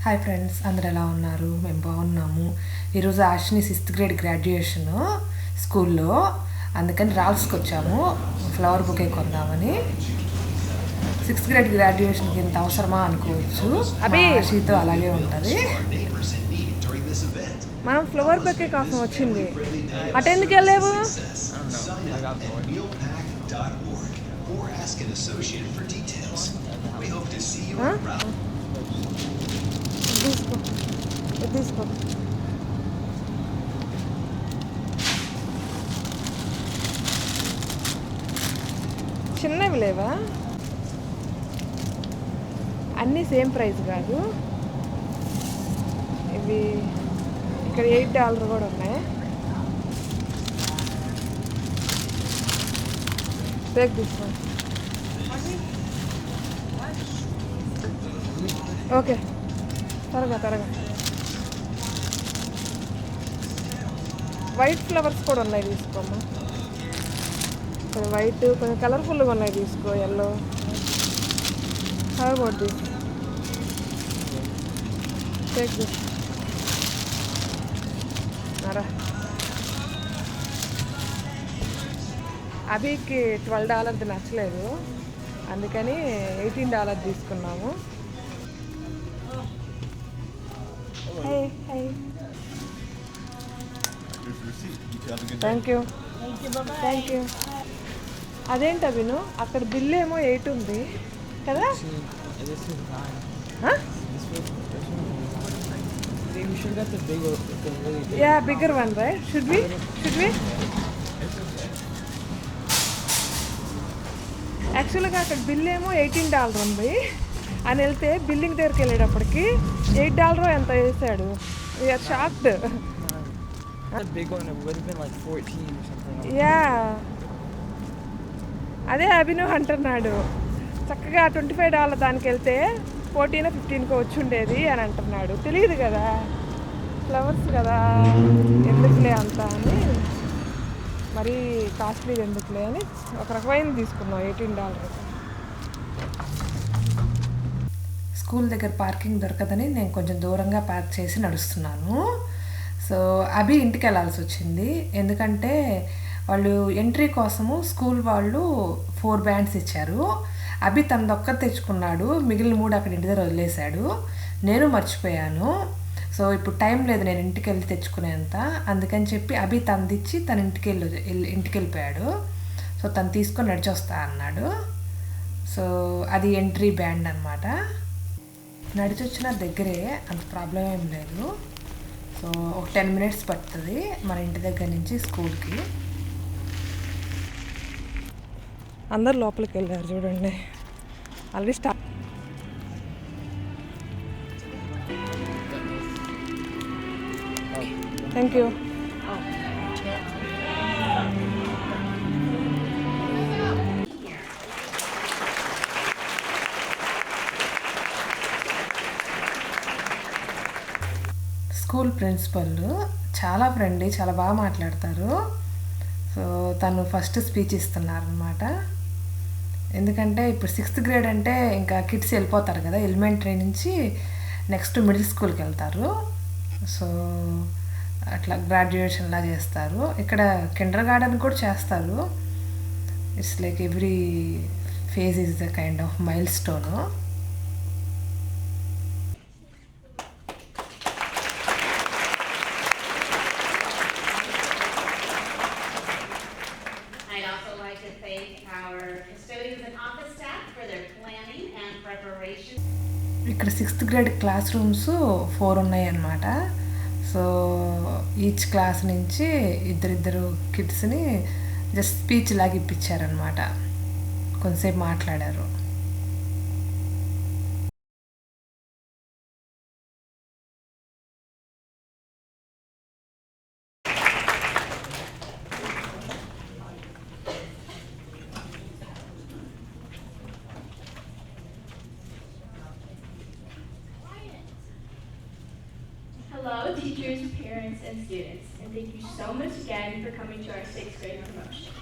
Hi friends, అందరు ఎలా ఉన్నారు? మేము బాగున్నాము. ఈరోజు ఆష్ని 6th గ్రేడ్ గ్రాడ్యుయేషన్ స్కూల్లో, అందుకని రాల్స్కి వచ్చాము ఫ్లవర్ బొకే కొందామని. 6th గ్రేడ్ గ్రాడ్యుయేషన్కి ఇంత అవసరమా అనుకోవచ్చు. ఆషితో అలాగే ఉంటుంది. మనం ఫ్లవర్ బొకే కోసం వచ్చింది. అటెందుకు వెళ్ళలేవు? తీసుకో. చిన్నవి లేవా? అన్నీ సేమ్ ప్రైస్ కాదు. ఇవి ఇక్కడ $8 కూడా ఉన్నాయి. బ్రేక్ తీసుకో. ఓకే, త్వరగా. వైట్ ఫ్లవర్స్ కూడా ఉన్నాయి, తీసుకోమ్మా. కొంచెం వైట్, కొంచెం కలర్ఫుల్గా ఉన్నాయి, తీసుకో. Yellow about this take this. అభికి $12 నచ్చలేదు, అందుకని $18 తీసుకున్నాము. Thank you. అదేంటి అభిను, అక్కడ బిల్లు ఏమో 8 ఉంది కదా? Bigger one right? Should we యాక్చువల్గా అక్కడ బిల్ ఏమో $18 ఉంది అని వెళ్తే, బిల్లింగ్ దగ్గరికి వెళ్ళేటప్పటికి $8 ఎంత వేసాడు. We are shocked. అదే అభినవ్ అంటున్నాడు, చక్కగా $25 దానికి వెళ్తే 14-15 వచ్చి ఉండేది అని అంటున్నాడు. తెలియదు కదా, ఫ్లవర్స్ కదా, ఎందుకులే అంత అని, మరీ కాస్ట్లీ ఎందుకులే అని ఒక రకమైన తీసుకున్నాం $18. స్కూల్ దగ్గర పార్కింగ్ దొరకదని నేను కొంచెం దూరంగా పార్క్ చేసి నడుస్తున్నాను. సో అభి ఇంటికి వెళ్ళాల్సి వచ్చింది, ఎందుకంటే వాళ్ళు ఎంట్రీ కోసము స్కూల్ వాళ్ళు 4 బ్యాండ్స్ ఇచ్చారు. అభి తనదొక్కటి తెచ్చుకున్నాడు, మిగిలిన 3 అక్కడ ఇంటి దగ్గర వదిలేశాడు. నేను మర్చిపోయాను. సో ఇప్పుడు టైం లేదు నేను ఇంటికి వెళ్ళి తెచ్చుకునేంత, అందుకని చెప్పి అభి తనదిచ్చి తన ఇంటికి వెళ్ళిపోయాడు. సో తను తీసుకొని నడిచొస్తా అన్నాడు. సో అది ఎంట్రీ బ్యాండ్ అనమాట. నడిచొచ్చిన దగ్గరే, అంత ప్రాబ్లం ఏం లేదు. సో ఒక 10 minutes పడుతుంది మన ఇంటి దగ్గర నుంచి స్కూల్కి. అందరు లోపలికి వెళ్ళారు చూడండి, already start. Thank you. School principal చాలా ఫ్రెండ్లీ, చాలా బాగా మాట్లాడతారు. సో తను ఫస్ట్ స్పీచ్ ఇస్తున్నారనమాట. ఎందుకంటే ఇప్పుడు 6th గ్రేడ్ అంటే ఇంకా కిడ్స్ వెళ్ళిపోతారు కదా, ఎలిమెంటరీ నుంచి నెక్స్ట్ మిడిల్ స్కూల్కి వెళ్తారు. సో అట్లా గ్రాడ్యుయేషన్లా చేస్తారు. ఇక్కడ కిండర్ గార్డెన్ కూడా చేస్తారు. It's like every phase is the kind of mile stone. ఇక్కడ 6th గ్రేడ్ క్లాస్ రూమ్స్ 4 ఉన్నాయి అన్నమాట. సో ఈచ్ క్లాస్ నుంచి ఇద్దరు కిడ్స్ని జస్ట్ స్పీచ్ లాగా ఇప్పించారనమాట. కొంతసేపు మాట్లాడారు. Hello, teachers, parents, and students, and thank you so much again for coming to our 6th grade promotion.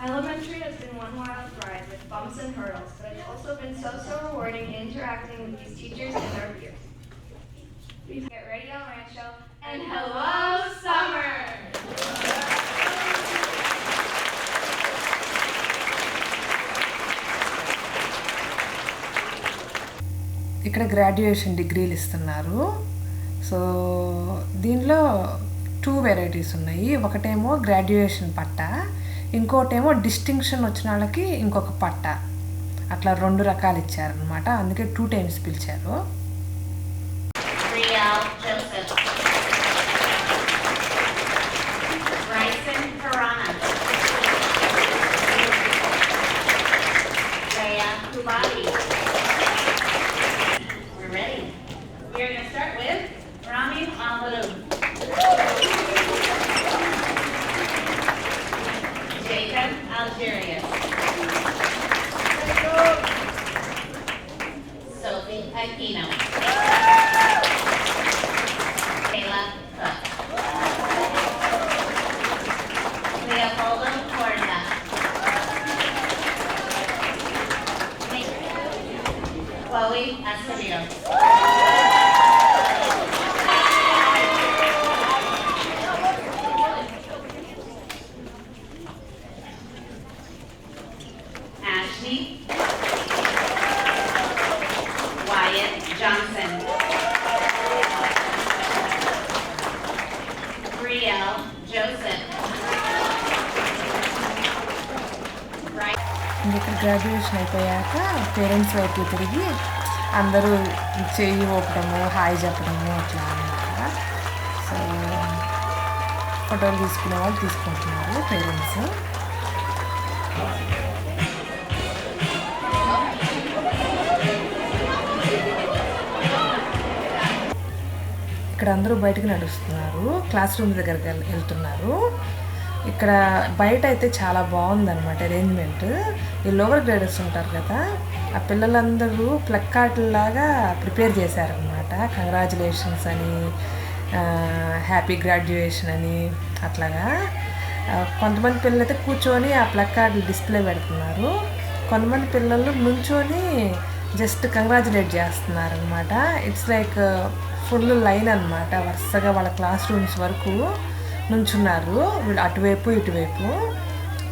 Elementary has been one wild ride with bumps and hurdles, but it's also been so rewarding interacting with these teachers and our peers. Radio Rancho, and hello, summer! ఇక్కడ graduation డిగ్రీలు ఇస్తున్నారు. So దీనిలో 2 varieties ఉన్నాయి. ఒకటేమో graduation పట్టా, ఇంకోటేమో distinction వచ్చిన వాళ్ళకి ఇంకొక పట్టా. అట్లా 2 రకాలు ఇచ్చారనమాట. అందుకే 2 టైమ్స్ పిలిచారు. Riel Joseph. Bryson Piranha. Rhea Kubati. We're ready. We're going to start with Rami Amadou. Jacob Algerius. Sophie Aquino. Kayla Cook. Leopoldo Corda. Chloe Acevedo. Ashley Wyatt Johnson. Brielle Joseph. Right. ఇక్కడ graduation అయిపోయాక parents వైపు తిరిగి అందరూ చేయి ఊపడము, hi చెప్పడము అట్లా అన్నమాట. So ఫోటోలు తీసుకునే వాళ్ళు తీసుకుంటున్నారు పేరెంట్స్. ఇక్కడ అందరూ బయటకు నడుస్తున్నారు, క్లాస్ రూమ్ దగ్గరికి వెళ్తున్నారు. ఇక్కడ బయట అయితే చాలా బాగుందన్నమాట అరేంజ్మెంట్. ఈ లోవర్ గ్రేడర్స్ ఉంటారు కదా, ఆ పిల్లలందరూ ప్లక్కార్డులాగా ప్రిపేర్ చేశారనమాట. కంగ్రాచులేషన్స్ అని, హ్యాపీ గ్రాడ్యుయేషన్ అని అట్లాగా. కొంతమంది పిల్లలు అయితే కూర్చొని ఆ ప్లక్కార్డులు డిస్ప్లే పెడుతున్నారు. కొంతమంది పిల్లలు నుంచొని జస్ట్ కంగ్రాచులేట్ చేస్తున్నారనమాట. ఇట్స్ లైక్ ఫుల్ లైన్ అనమాట. వరుసగా వాళ్ళ క్లాస్ రూమ్స్ వరకు నుంచున్నారు, వీళ్ళు అటువైపు ఇటువైపు.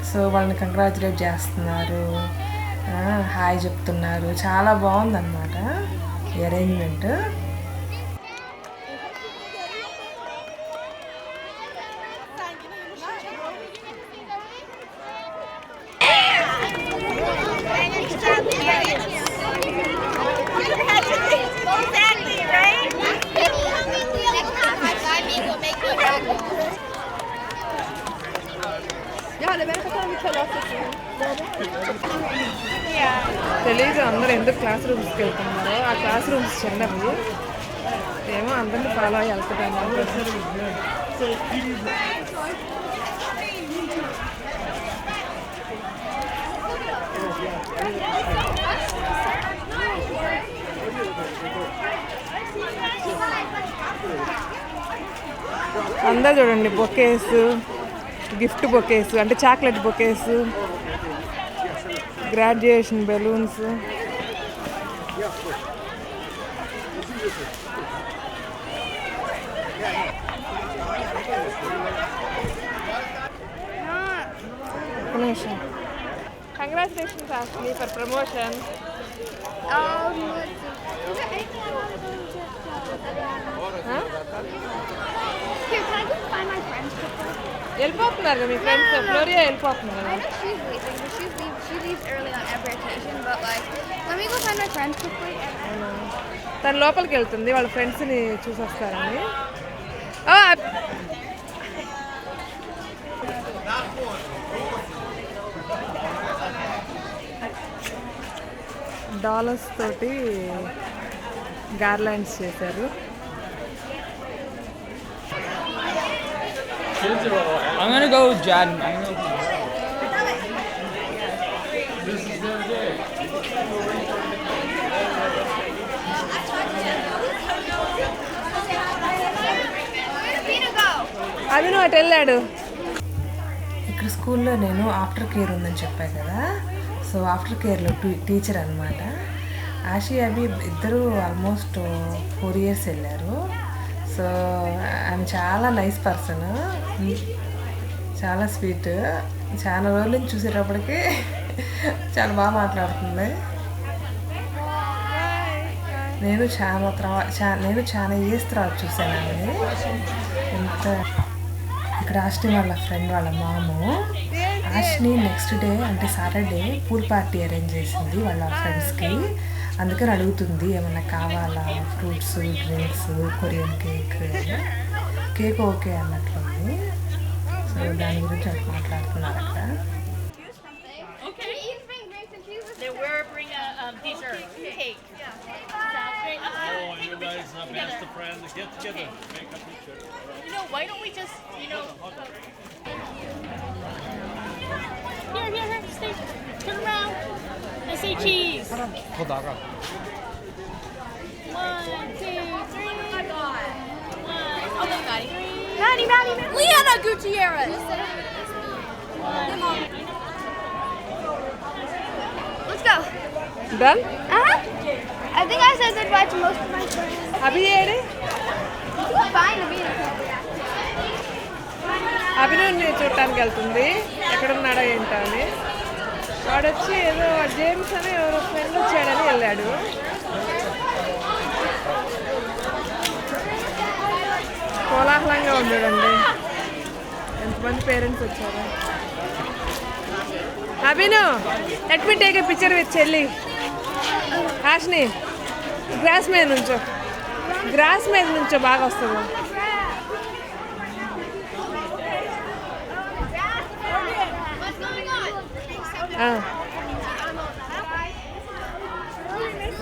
సో వాళ్ళని కంగ్రాచులేట్ చేస్తున్నారు, హాయ్ చెప్తున్నారు. చాలా బాగుందన్నమాట ఈ అరేంజ్మెంట్. తెలీదు అందరూ ఎందుకు క్లాస్ రూమ్స్కి వెళ్తున్నారో. ఆ క్లాస్ రూమ్స్ చిన్నవి ఏమో, అందరినీ ఫాలో అయ్యి వెళ్తున్నాను. అందరు చూడండి, బొకేస్, గిఫ్ట్ బొకేస్ అంటే chocolate bouquets, graduation balloons. Congratulations, Ashley, for promotion. Here, can I just find my friends quickly? వెళ్ళిపోతున్నారు మీ ఫ్రెండ్స్. ఫ్లోరియా వెళ్ళిపోతున్నారు. I know she's leaving, but she leaves early on every occasion. But like, let me go find my friends quickly. తను లోపలికి వెళ్తుంది వాళ్ళ ఫ్రెండ్స్ని చూసొస్తారని. Dollars తోటి garlands చేశారు. I'm gonna go with Jan. I know. అభిను అటు వెళ్ళాడు. ఇక్కడ స్కూల్లో నేను ఆఫ్టర్ కేర్ ఉందని చెప్పా కదా. సో ఆఫ్టర్ కేర్లో టీచర్ అనమాట. ఆషి అభి ఇద్దరు ఆల్మోస్ట్ 4 years వెళ్ళారు. సో ఆమె చాలా నైస్ పర్సన్, చాలా స్వీట్. చాలా రోజుల నుంచి చూసేటప్పటికి చాలా బాగా మాట్లాడుతుంది. నేను చాలా ఇయర్స్ తర్వాత చూసాను ఆమెని. ఎంత ఇక్కడ ఆష్ని వాళ్ళ ఫ్రెండ్ వాళ్ళ మాము ఆష్ని నెక్స్ట్ డే అంటే సాటర్డే పూల్ పార్టీ అరేంజ్ చేసింది వాళ్ళ ఫ్రెండ్స్కి. అందుకని అడుగుతుంది ఏమన్నా కావాలా, fruits, drinks, Korean cake okay అన్నట్లుంది. సో దాని గురించి అట్లా మాట్లాడుతున్నారు అక్కడ. Then we'll bring a dessert cake. Sounds great. Oh, you guys are best friends. Get together. Make a picture. Why don't we just, Here. Stay. Turn around. I say cheese. 더 나가. 1, 2, 3. Okay, got it. Maddie. Leanna Gutierrez. Let's go. Done. I think I said goodbye to most of my friends. Abhi AD? It's fine to be in అభినవ్ని చూడటానికి వెళ్తుంది, ఎక్కడున్నాడో ఏంటో అని. వాడు వచ్చి ఏదో James అని ఎవరో ఫ్రెండ్ వచ్చాడని వెళ్ళాడు. కోలాహలంగా ఉండడండి, ఎంతమంది పేరెంట్స్ వచ్చారు. అభిను, let me take a picture with చెల్లి. హాష్ని గ్రాస్ మీద నుంచో, బాగా వస్తుంది.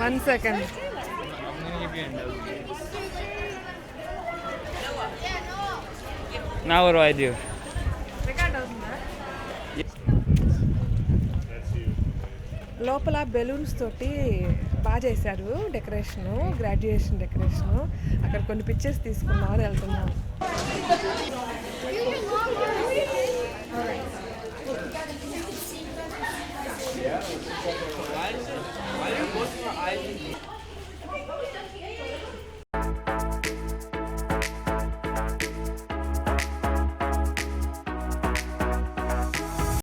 One second. Now what do I do? లోపల బెలూన్స్ తోటి బాగా చేశారు డెకరేషను, గ్రాడ్యుయేషన్ డెకరేషను. అక్కడ కొన్ని పిక్చర్స్ తీసుకున్నాం, వెళ్తున్నాం. Why are both of our eyes